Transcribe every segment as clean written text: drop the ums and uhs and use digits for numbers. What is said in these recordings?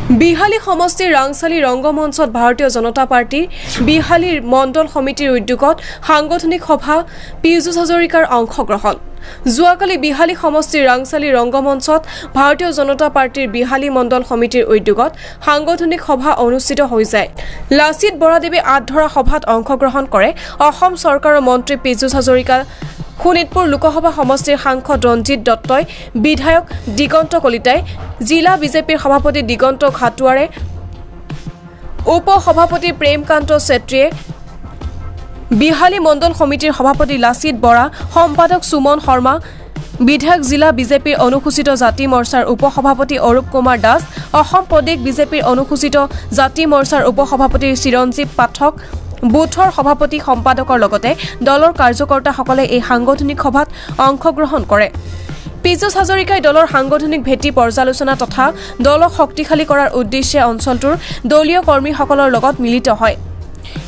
বিহালী সমষ্টিৰ ৰাংচালী ৰংগমঞ্চত ভাৰতীয় জনতা পাৰ্টিৰ বিহালীৰ মণ্ডল সমিতিৰ উদ্যোগত সাংগঠনিক সভা পীযুষ হাজৰিকাৰ অংশগ্ৰহণ যোৱাকালি বিহালী সমষ্টিৰ ৰাংচালী ৰংগমঞ্চত ভাৰতীয় জনতা পাৰ্টিৰ বিহালী মণ্ডল সমিতিৰ উদ্যোগত সাংগঠনিক সভা অনুষ্ঠিত হৈ যায় লাচিত বৰাদেৱে আধৰা সভাত অংশগ্ৰহণ কৰে অসম চৰকাৰৰ মন্ত্ৰী পীযুষ হাজৰিকা শোণিতপুৰ লোকসভা সমষ্টিৰ সাংসদ ৰঞ্জিত দত্তই বিধায়ক দিগন্ত কলিতাই জিলা বিজেপিৰ সভাপতি দিগন্ত ঘাটুৱাৰে উপ সভাপতি প্ৰেমকান্ত চেত্ৰীয়ে বিহালী মণ্ডল সমিতিৰ সভাপতি লাচিত বৰা সম্পাদক সুমন শৰ্মা বিধায়ক জিলা বিজেপিৰ অনুসূচিত জাতি মৰ্চাৰ উপ সভাপতি অৰূপ কুমাৰ দাস অসম প্ৰদেশ বিজেপিৰ অনুসূচিত জাতি মৰ্চাৰ উপ সভাপতি চিৰঞ্জীৱ পাঠক বুথৰ সভাপতি সম্পাদকৰ লগতে দলৰ কাৰ্যকৰ্তাসকলে এই সাংগঠনিক সভাত অংশগ্ৰহণ কৰে পীযুষ হাজৰিকাই দলৰ সাংগঠনিক ভেটি পৰ্যালোচনা তথা দলক শক্তিশালী কৰাৰ উদ্দেশ্যে অঞ্চলটোৰ দলীয় কৰ্মীসকলৰ লগত মিলিত হয়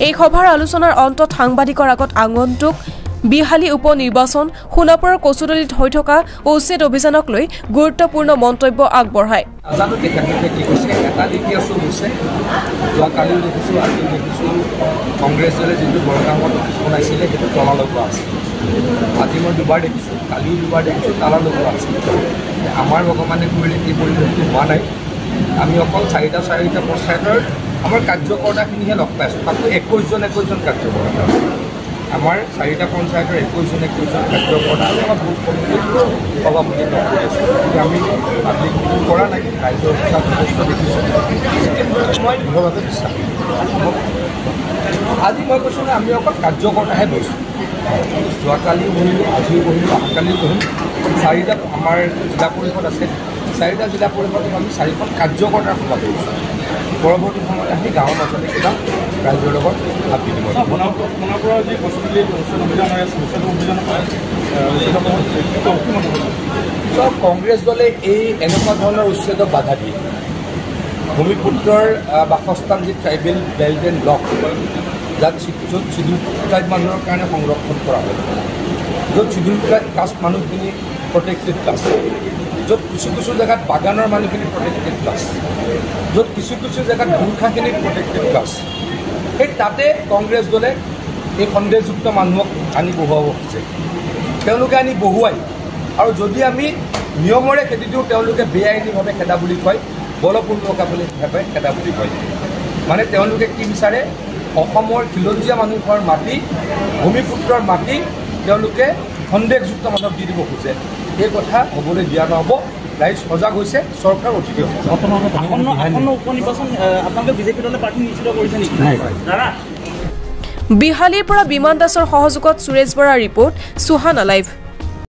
এই সভাৰ আলোচনাৰ অন্তত সাংবাদিকৰ আগত আগন্তুক বিহালী উপ নিৰ্বাচন সোণাপুৰৰ কচুদলিত হৈ থকা উচ্ছেদ অভিযানক লৈ গুৰুত্বপূৰ্ণ মন্তব্য আগবঢ়ায় কংগ্ৰেছৰে যিটো বৰগাঙত বনাইছিলে সেইটো তলা লগোৱা আছে আজি মই দুবাৰ দেখিছোঁ কালিও দুবাৰ দেখিছোঁ তালা লগোৱা আছে আমাৰ ভগৱানে কৰিলে এই পৰিৱেশটো হোৱা নাই আমি অকল চাৰিটা পঞ্চায়তৰ আমাৰ কাৰ্যকৰ্তাখিনিহে লগ পাইছোঁ তাতো 21জন কাৰ্যকৰ্তা আমাৰ চাৰিটা পঞ্চায়তৰ 21জন কাৰ্যকৰ্তা আমাৰ ভোট কমিটিৰ সভাপতি লগ কৰি আছোঁ গতিকে আমি পাব্লিক মিটিং কৰা নাই ৰাইজৰ উৎসাহ যথেষ্ট দেখিছোঁ মই দৃঢ়ভাৱে বিশ্বাস আজি মই কৈছোঁ যে আমি অকল কাৰ্যকৰ্তাহে বহিছোঁ যোৱাকালিও বহিলোঁ আজিও বহিলোঁ অহাকালিও বহিম চাৰিটা আমাৰ জিলা পৰিষদ আছে চাৰিটা জিলা পৰিষদত আমি 4খন কাৰ্যকৰ্তাৰ সভা কৰিছোঁ পৰৱৰ্তী সময়ত আহি গাঁৱৰ মাজতে কিবা ৰাইজৰ লগত ভাগ বিনিময় সোণাপুৰৰ যি কচুদলি উচ্ছেদ অভিযান হৈ আছে চব কংগ্ৰেছ দলে এই এনেকুৱা ধৰণৰ উচ্ছেদক বাধা দিয়ে ভূমিপুত্ৰৰ বাসস্থান যি ট্ৰাইবেল বেল্ট এণ্ড ব্লক য'ত চিডিউল ট্ৰাইব মানুহৰ কাৰণে সংৰক্ষণ কৰা হয় য'ত চিডিউল ট্ৰাইব কাষ্ট মানুহখিনি প্ৰটেক্টেড ক্লাছ য'ত কিছু জেগাত বাগানৰ মানুহখিনি প্ৰটেক্টেড ক্লাছ য'ত কিছু জেগাত গোৰ্খাখিনি প্ৰটেক্টেড ক্লাছ সেই তাতে কংগ্ৰেছ দলে এই সন্দেহযুক্ত মানুহক আনি বহুৱাব খুজিছে তেওঁলোকে আনি বহুৱাই আৰু যদি আমি নিয়মৰে খেদি দিওঁ তেওঁলোকে বেআইনীভাৱে খেদা বুলি কয় বলপূৰ্বকভাৱে খেদা বুলি কয় মানে তেওঁলোকে কি বিচাৰে অসমৰ খিলঞ্জীয়া মানুহৰ মাটি ভূমিপুত্ৰৰ মাটি তেওঁলোকে সন্দেহযুক্ত মানুহক দি দিব খোজে এই কথা হ'বলৈ দিয়া নহ'ব ৰাইজ সজাগ হৈছে চৰকাৰ অধিক বিহালীৰ পৰা বিমান দাসৰ সহযোগত সুৰেশ বৰাৰ ৰিপৰ্ট সুহানা লাইভ।